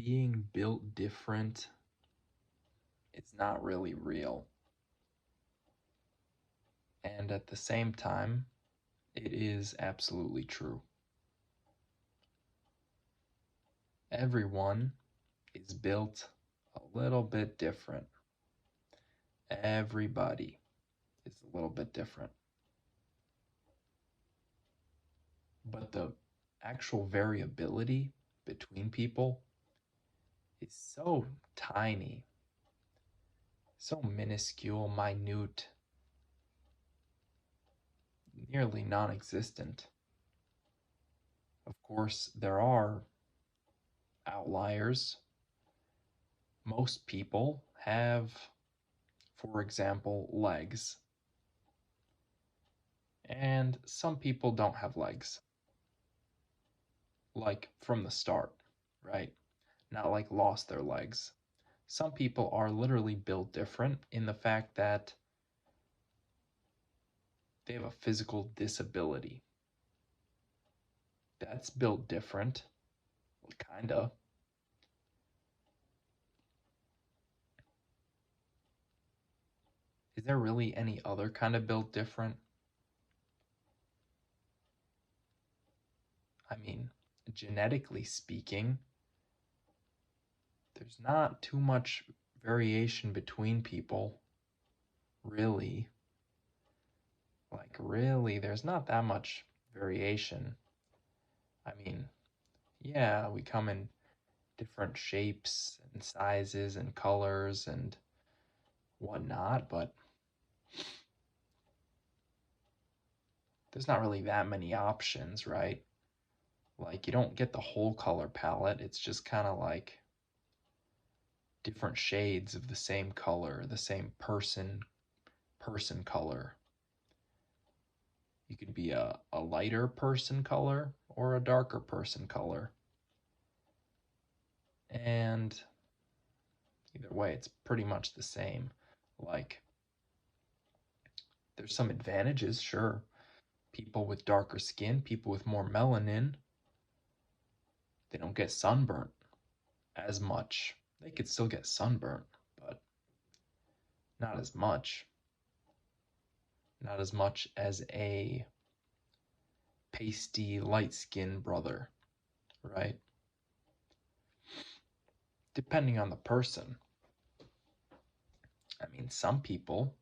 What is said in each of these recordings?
being built different, it's not really real. And at the same time, it is absolutely true. Everyone is built a little bit different. Everybody is a little bit different. But the actual variability between people is so tiny, so minuscule, minute, nearly non existent. Of course, there are outliers. Most people have, for example, legs, and some people don't have legs. Like from the start, right? Not like lost their legs. Some people are literally built different in the fact that they have a physical disability. That's built different, kinda. Is there really any other kind of built different? I mean, genetically speaking, there's not too much variation between people, really. Really, there's not that much variation. I mean, yeah, we come in different shapes and sizes and colors and whatnot, but there's not really that many options, right? Like, you don't get the whole color palette, it's just kind of like different shades of the same color, the same person color. You could be a lighter person color or a darker person color. And either way, it's pretty much the same. Like, there's some advantages, sure. People with darker skin, people with more melanin, they don't get sunburnt as much. They could still get sunburnt, but not as much. Not as much as a pasty, light-skinned brother, right? Depending on the person. I mean, some people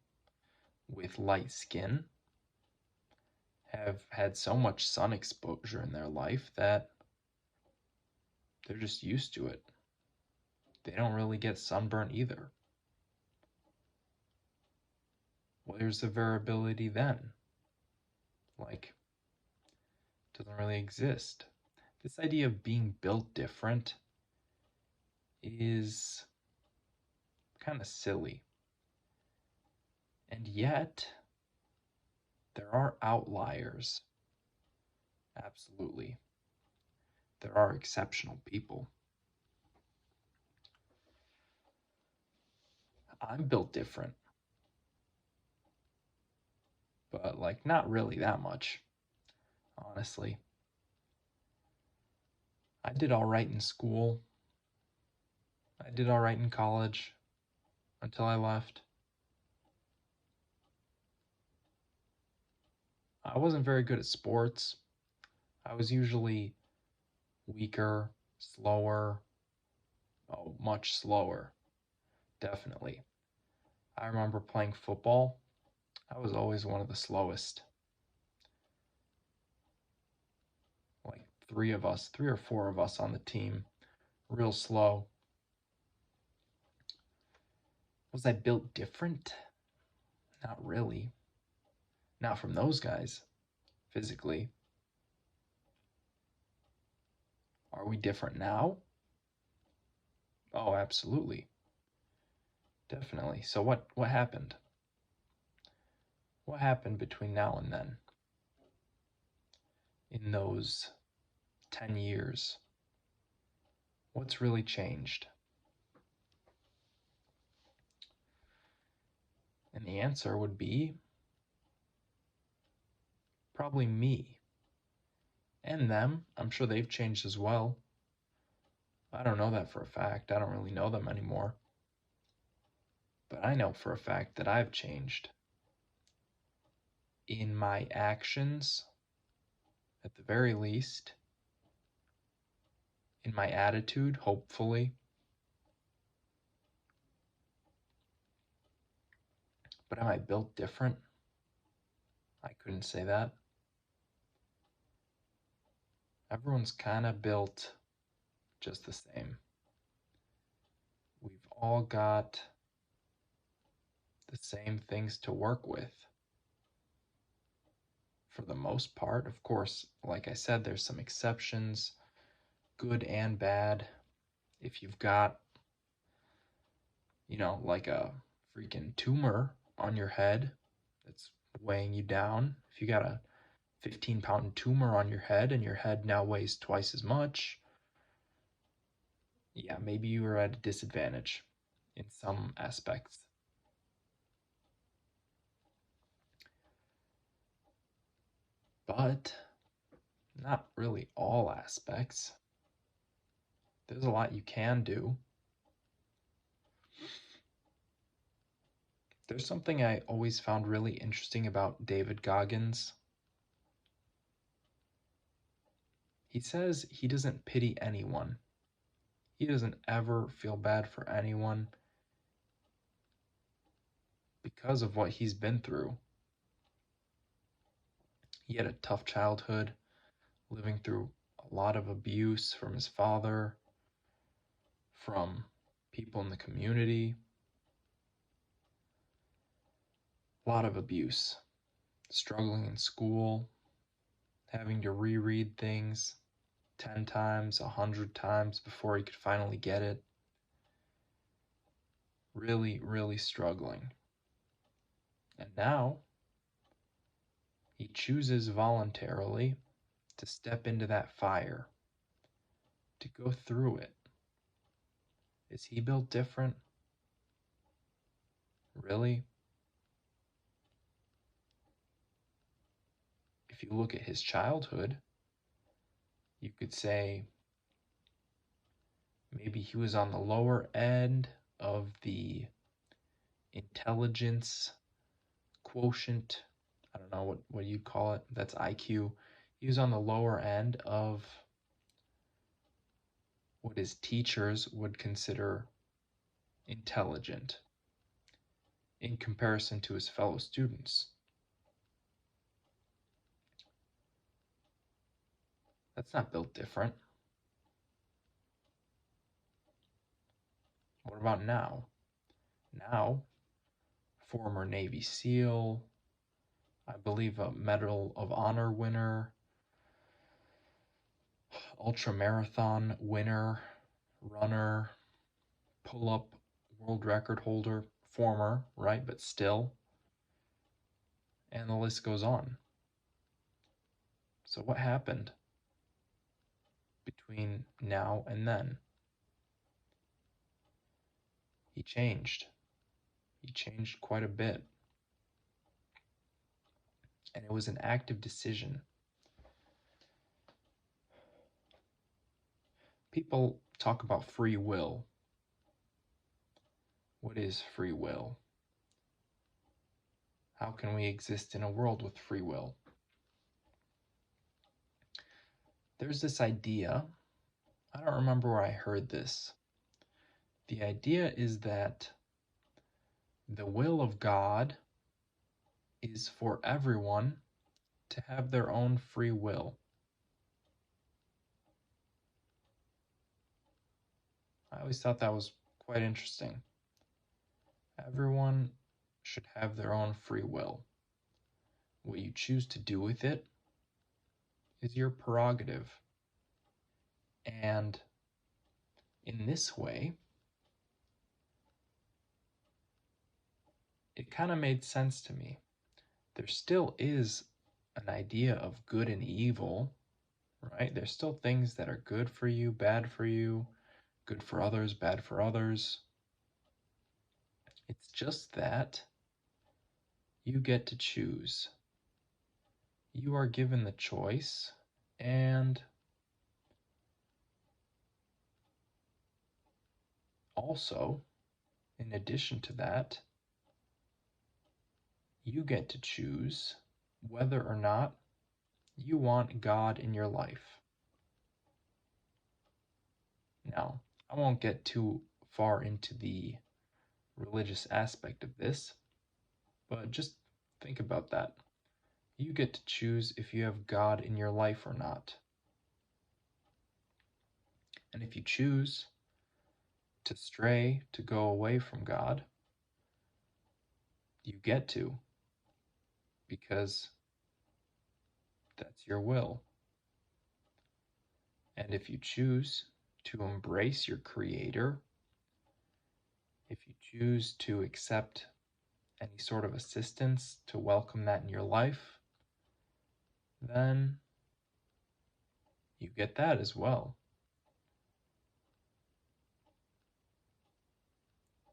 with light skin have had so much sun exposure in their life that they're just used to it. They don't really get sunburnt either. Where's the variability then? Like, doesn't really exist. This idea of being built different is kind of silly. And yet, there are outliers. Absolutely. There are exceptional people. I'm built different. But, like, not really that much, honestly. I did all right in school. I did all right in college until I left. I wasn't very good at sports. I was usually weaker, slower, much slower, definitely. I remember playing football. I was always one of the slowest. Like three or four of us on the team, real slow. Was I built different? Not really. Not from those guys, physically. Are we different now? Oh, absolutely. Definitely. So what happened? What happened between now and then? In those 10 years? What's really changed? And the answer would be probably me. And them. I'm sure they've changed as well. I don't know that for a fact. I don't really know them anymore. But I know for a fact that I've changed in my actions, at the very least, in my attitude, hopefully. But am I built different? I couldn't say that. Everyone's kind of built just the same. We've all got the same things to work with. For the most part, of course, like I said, there's some exceptions, good and bad. If you've got, like a freaking tumor on your head that's weighing you down, if you got a 15-pound tumor on your head and your head now weighs twice as much, yeah, maybe you are at a disadvantage in some aspects. But not really all aspects. There's a lot you can do. There's something I always found really interesting about David Goggins. He says he doesn't pity anyone. He doesn't ever feel bad for anyone because of what he's been through. He had a tough childhood, living through a lot of abuse from his father, from people in the community, a lot of abuse, struggling in school, having to reread things 10 times, 100 times before he could finally get it. Really, really struggling. And now he chooses voluntarily to step into that fire, to go through it. Is he built different? Really? If you look at his childhood, you could say maybe he was on the lower end of the intelligence quotient. I don't know what you'd call it. That's IQ. He was on the lower end of what his teachers would consider intelligent in comparison to his fellow students. That's not built different. What about now? Now, former Navy SEAL, I believe a Medal of Honor winner, ultra marathon winner, runner, pull up world record holder, former, right, but still. And the list goes on. So, what happened between now and then? He changed. He changed quite a bit. And it was an active decision. People talk about free will. What is free will? How can we exist in a world with free will? There's this idea, I don't remember where I heard this. The idea is that the will of God is for everyone to have their own free will. I always thought that was quite interesting. Everyone should have their own free will. What you choose to do with it is your prerogative. And in this way, it kind of made sense to me. There still is an idea of good and evil, right? There's still things that are good for you, bad for you, good for others, bad for others. It's just that you get to choose. You are given the choice, and also, in addition to that, you get to choose whether or not you want God in your life. Now, I won't get too far into the religious aspect of this, but just think about that. You get to choose if you have God in your life or not. And if you choose to stray, to go away from God, you get to, because that's your will. And if you choose to embrace your Creator, if you choose to accept any sort of assistance, to welcome that in your life, then you get that as well.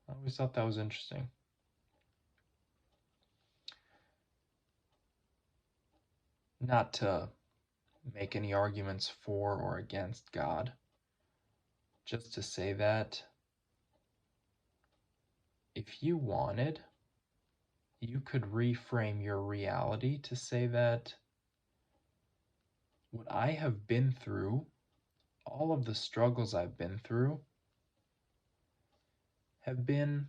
I always thought that was interesting. Not to make any arguments for or against God, just to say that if you wanted, you could reframe your reality to say that what I have been through, all of the struggles I've been through, have been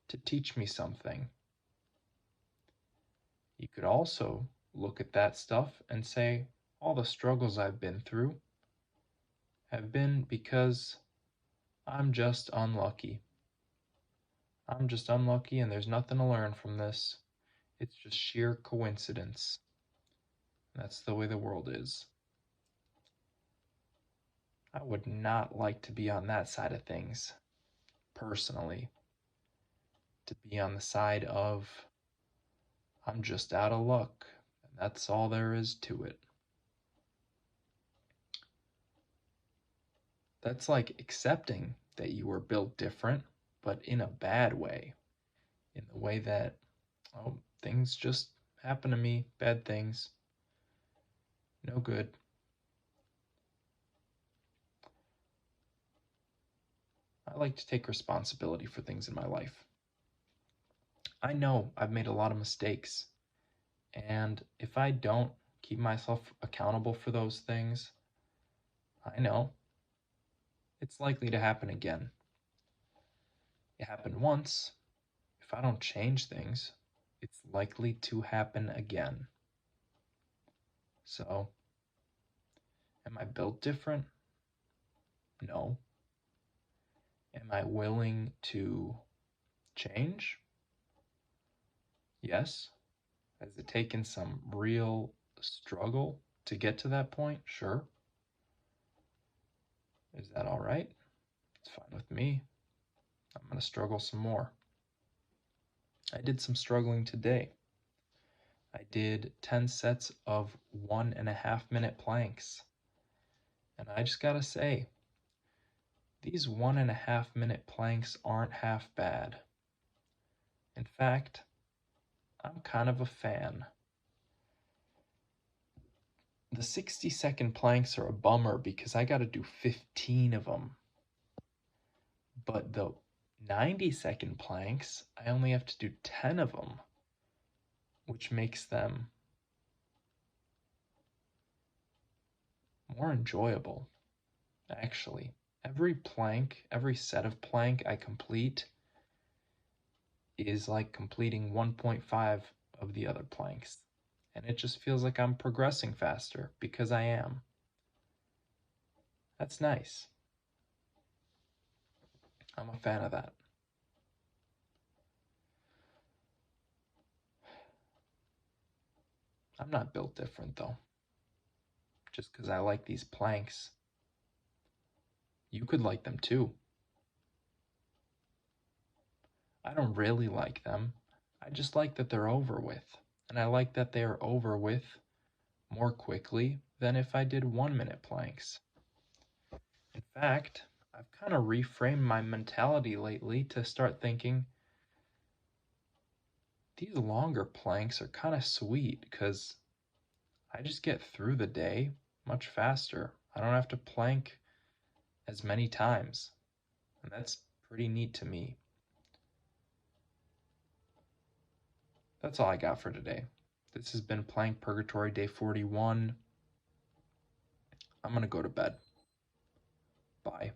to teach me something. You could also look at that stuff and say, all the struggles I've been through have been because I'm just unlucky. I'm just unlucky and there's nothing to learn from this. It's just sheer coincidence. That's the way the world is. I would not like to be on that side of things, personally. To be on the side of, I'm just out of luck, and that's all there is to it. That's like accepting that you were built different, but in a bad way. In the way that, oh, things just happen to me, bad things, no good. I like to take responsibility for things in my life. I know I've made a lot of mistakes, and if I don't keep myself accountable for those things, I know it's likely to happen again. It happened once. If I don't change things, it's likely to happen again. So, am I built different? No. Am I willing to change? Yes. Has it taken some real struggle to get to that point? Sure. Is that all right? It's fine with me. I'm going to struggle some more. I did some struggling today. I did 10 sets of 1.5 minute planks. And I just gotta say, these 1.5 minute planks aren't half bad. In fact, I'm kind of a fan. The 60-second planks are a bummer because I gotta do 15 of them. But the 90-second planks, I only have to do 10 of them, which makes them more enjoyable, actually. Every plank, every set of plank I complete is like completing 1.5 of the other planks. And it just feels like I'm progressing faster because I am. That's nice. I'm a fan of that. I'm not built different though. Just because I like these planks. You could like them too. I don't really like them. I just like that they're over with. And I like that they are over with more quickly than if I did 1 minute planks. In fact, I've kind of reframed my mentality lately to start thinking these longer planks are kind of sweet because I just get through the day much faster. I don't have to plank as many times. And that's pretty neat to me. That's all I got for today. This has been Playing Purgatory Day 41. I'm going to go to bed. Bye.